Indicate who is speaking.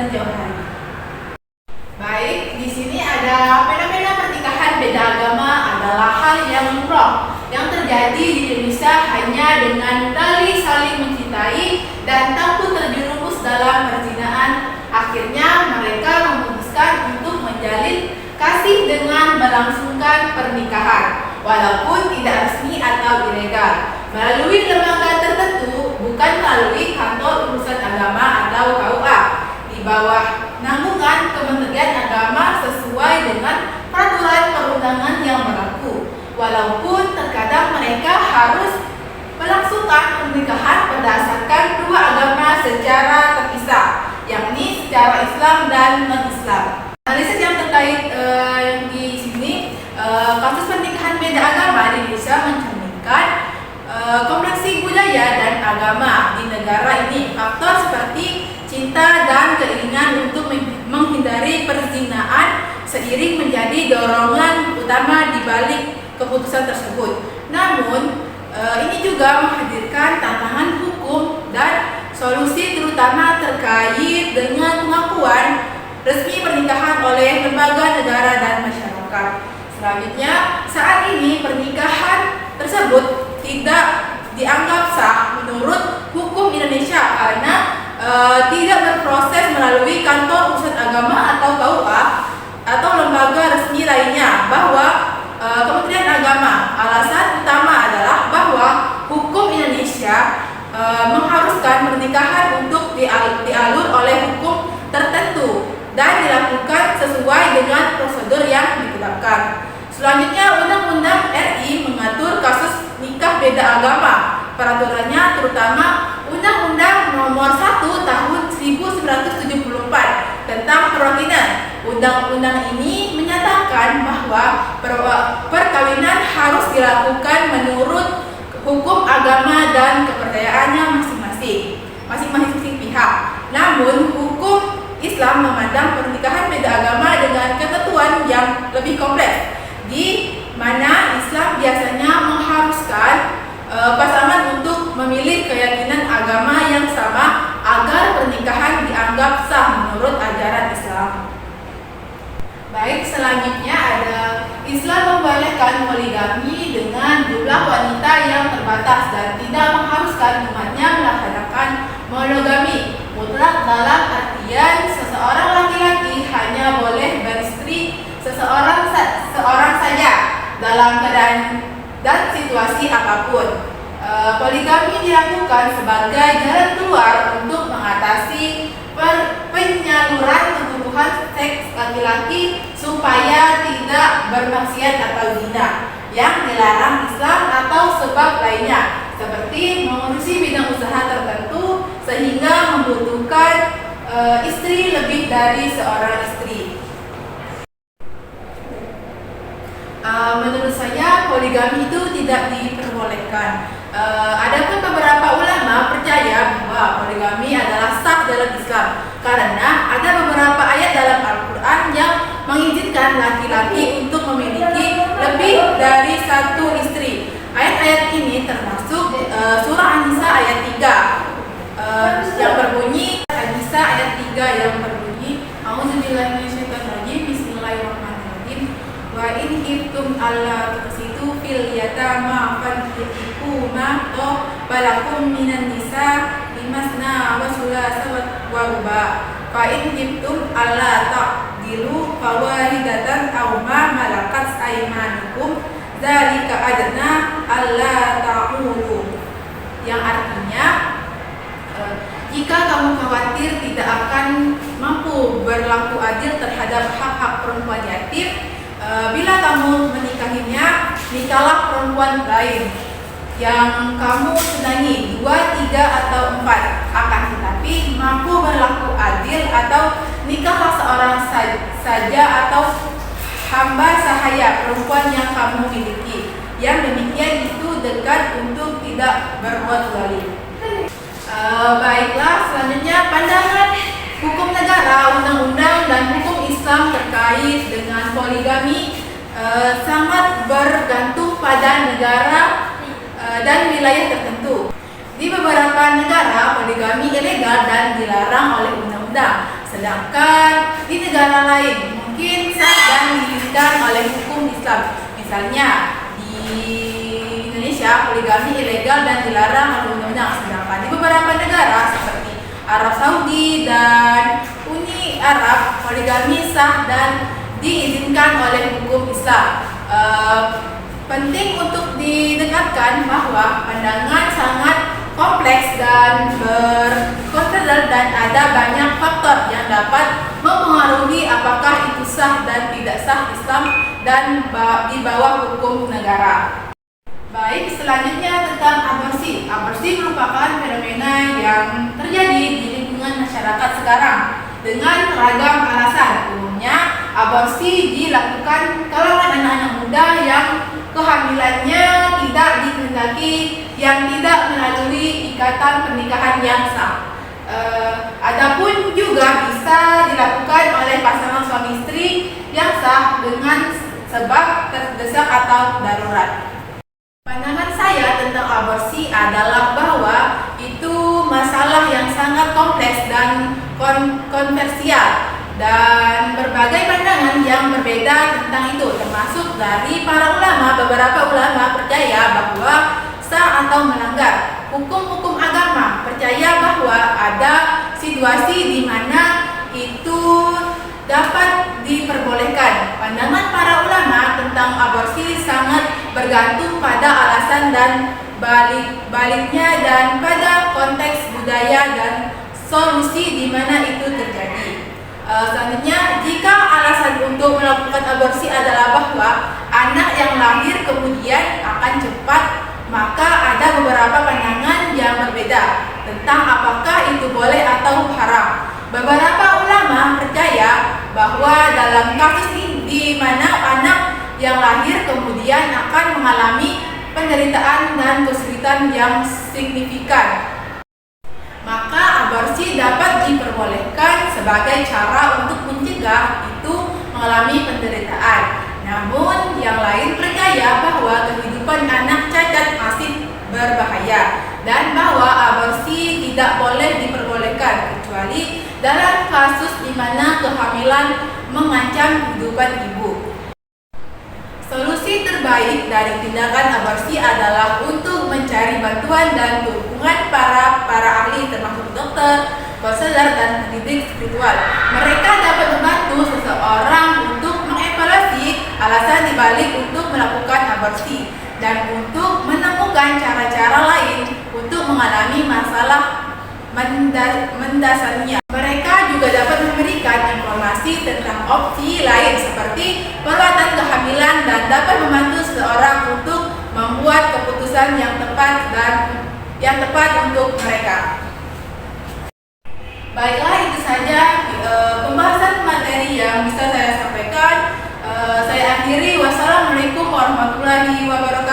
Speaker 1: sejauh hari. Baik, di sini ada fenomena pernikahan beda agama adalah hal yang lumrah yang terjadi di Indonesia hanya dengan dalih saling mencintai dan takut terjerumus dalam perzinahan. Akhirnya mereka memutuskan untuk menjalin kasih dengan melangsungkan pernikahan, walaupun tidak resmi atau ilegal, melalui lembaga tertentu, bukan melalui kantor urusan agama atau KUA, di bawah naungan Kementerian Agama sesuai dengan peraturan perundangan yang berlaku. Walaupun terkadang mereka harus melangsungkan pernikahan berdasarkan dua agama secara terpisah, yakni secara Islam dan non-Islam. Analisis yang terkait di sini, kasus pernikahan beda agama di Indonesia mencerminkan kompleksi budaya dan agama di negara ini. Faktor seperti cinta dan keinginan untuk menghindari perzinahan seiring menjadi dorongan utama di balik keputusan tersebut. Namun, ini juga menghadirkan tantangan hukum dan solusi terutama terkait dengan pengakuan resmi pernikahan oleh lembaga negara dan masyarakat. Selanjutnya, saat ini pernikahan tersebut tidak dianggap sah menurut hukum Indonesia karena tidak berproses melalui kantor urusan agama atau KUA atau lembaga resmi lainnya, bahwa Kementerian Agama. Alasan utama adalah bahwa hukum Indonesia mengharuskan pernikahan untuk dialur oleh hukum tertentu dan dilakukan sesuai dengan prosedur yang ditetapkan. Selanjutnya, Undang-Undang RI mengatur kasus nikah beda agama. Peraturannya terutama Undang-Undang Nomor 1 Tahun 1974 tentang perkawinan. Undang-undang ini menyatakan bahwa perkawinan harus dilakukan menurut hukum agama dan kepercayaannya masing-masing pihak. Namun, hukum Islam memandang pernikahan beda agama dengan ketentuan yang lebih kompleks, di mana Islam biasanya mengharuskan pasangan untuk memilih keyakinan agama yang sama agar pernikahan dianggap sah menurut ajaran Islam. Baik, selanjutnya ada Islam membolehkan poligami dengan jumlah wanita yang terbatas dan tidak mengharuskan umatnya melaksanakan monogami mutlak dalam artian seseorang laki-laki hanya boleh beristri seorang saja dalam keadaan dan situasi apapun. Poligami dilakukan sebagai jalan keluar untuk mengatasi penyaluran kebutuhan seks laki-laki supaya tidak bermaksiat atau zina yang dilarang Islam atau sebab lainnya, seperti mengurusi bidang usaha tertentu sehingga membutuhkan istri lebih dari seorang istri. Menurut saya poligami itu tidak diperbolehkan. Adapun beberapa ulama percaya bahwa poligami adalah sah dalam Islam karena ada beberapa ayat dalam Al-Quran yang mengizinkan laki-laki untuk memiliki lebih dari satu istri. Ayat-ayat ini termasuk surah An-Nisa ayat 3 yang berbunyi, An-Nisa ayat 3 yang berbunyi, A'udzubillahiminasyaitonirrajim, Bismillahirrahmanirrahim, wa in khiftum alla tuqsitu fil yatama fankihu ma balakum minan nisa limasna wa sulasa wa ruba fa in khiftum alla ta'dilu fawahidatan aw ma malakat aymanukum dzalika adna alla ta'ulu, yang artinya jika kamu khawatir tidak akan mampu berlaku adil terhadap hak-hak perempuan yatim, bila kamu menikahinya, nikahlah perempuan lain yang kamu senangi, 2, 3, atau 4. Akan tetapi mampu berlaku adil, atau nikahlah seorang saja atau hamba sahaya perempuan yang kamu miliki. Yang demikian itu dekat untuk tidak berbuat zalim. Baiklah, selanjutnya pandangan hukum negara, undang-undang, dan hukum Islam terkait dengan poligami sangat bergantung pada negara dan wilayah tertentu. Di beberapa negara poligami ilegal dan dilarang oleh undang-undang, Sedangkan di negara lain mungkin sah dan diizinkan oleh hukum Islam. Misalnya di Indonesia poligami ilegal dan dilarang oleh undang-undang. Sedangkan di beberapa negara seperti Arab Saudi dan Uni Arab poligami sah dan diizinkan oleh hukum Islam. Penting untuk didengarkan bahwa pandangan sangat kompleks dan berkonflik dan ada banyak faktor yang dapat mempengaruhi apakah itu sah dan tidak sah Islam dan di bawah hukum negara. Baik, selanjutnya tentang aborsi. Aborsi merupakan fenomena yang terjadi di lingkungan masyarakat sekarang dengan beragam alasan. Umumnya, aborsi dilakukan kalangan anak-anak muda yang kehamilannya tidak dikehendaki, yang tidak melalui ikatan pernikahan yang sah. Adapun juga bisa dilakukan oleh pasangan suami istri yang sah dengan sebab terdesak atau darurat. Pandangan saya tentang aborsi adalah bahwa itu masalah yang sangat kompleks dan kontroversial, dan berbagai pandangan yang berbeda tentang itu, termasuk dari para ulama. Beberapa ulama percaya bahwa sah atau melanggar hukum-hukum agama, percaya bahwa ada situasi di mana itu dapat diperbolehkan. Pandangan para ulama tentang aborsi sangat bergantung pada alasan dan baliknya dan pada konteks budaya dan solusi di mana itu terjadi. Selanjutnya, jika alasan untuk melakukan aborsi adalah bahwa anak yang lahir kemudian akan cepat, maka ada beberapa pandangan yang berbeda tentang apakah itu boleh atau haram. Beberapa ulama percaya bahwa dalam kasus ini di mana anak yang lahir kemudian akan mengalami penderitaan dan kesulitan yang signifikan, maka aborsi dapat diperbolehkan sebagai cara untuk mencegah itu mengalami penderitaan. Namun yang lain percaya bahwa kehidupan anak cacat masih berbahaya dan bahwa aborsi tidak boleh diperbolehkan kecuali dalam kasus di mana kehamilan mengancam kehidupan ibu. Solusi terbaik dari tindakan aborsi adalah untuk mencari bantuan dan dukungan para ahli, termasuk dokter, konselor, dan pendidik spiritual. Mereka dapat membantu seseorang untuk mengevaluasi alasan dibalik untuk melakukan aborsi dan untuk menemukan cara-cara lain untuk mengalami masalah mendasarnya. Mereka juga dapat memberikan informasi tentang opsi lain seperti perawatan kehamilan dan dapat membantu seseorang untuk membuat keputusan yang tepat untuk mereka. Baiklah, itu saja pembahasan materi yang bisa saya sampaikan. Saya akhiri. Wassalamualaikum warahmatullahi wabarakatuh.